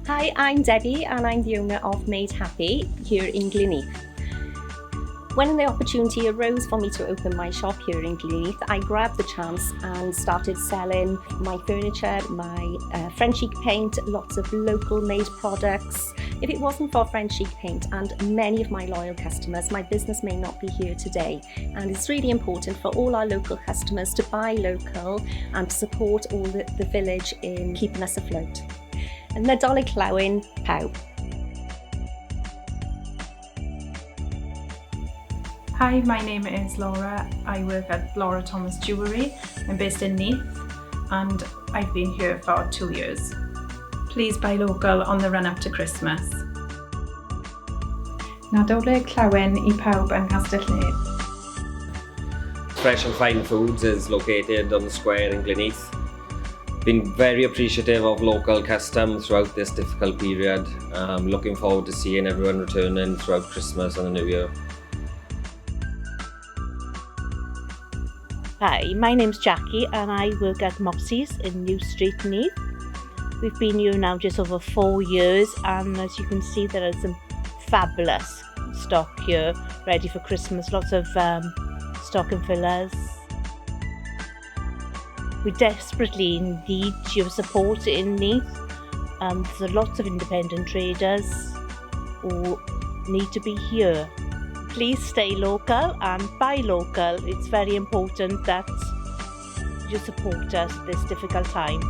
Hi, I'm Debbie and I'm the owner of Made Happy here in Glynneath. When the opportunity arose for me to open my shop here in Glynneath, I grabbed the chance and started selling my furniture, my French chic paint, lots of local made products. If it wasn't for French chic paint and many of my loyal customers, my business may not be here today. And it's really important for all our local customers to buy local and support all the village in keeping us afloat. Nadolig pawb. Hi, my name is Laura. I work at Laura Thomas Jewellery. I'm based in Neath and I've been here for 2 years. Please buy local on the run up to Christmas. Nadolig pawb yn Castell. Fresh and Fine Foods is located on the square in Glynneath. Been very appreciative of local custom throughout this difficult period. Looking forward to seeing everyone returning throughout Christmas and the New Year. Hi, my name's Jackie and I work at Mossie's in New Street, Neath. We've been here now just over 4 years and as you can see there is some fabulous stock here ready for Christmas, lots of stocking fillers. We desperately need your support in Neath. There's lots of independent traders who need to be here. Please stay local and buy local. It's very important that you support us at this difficult time.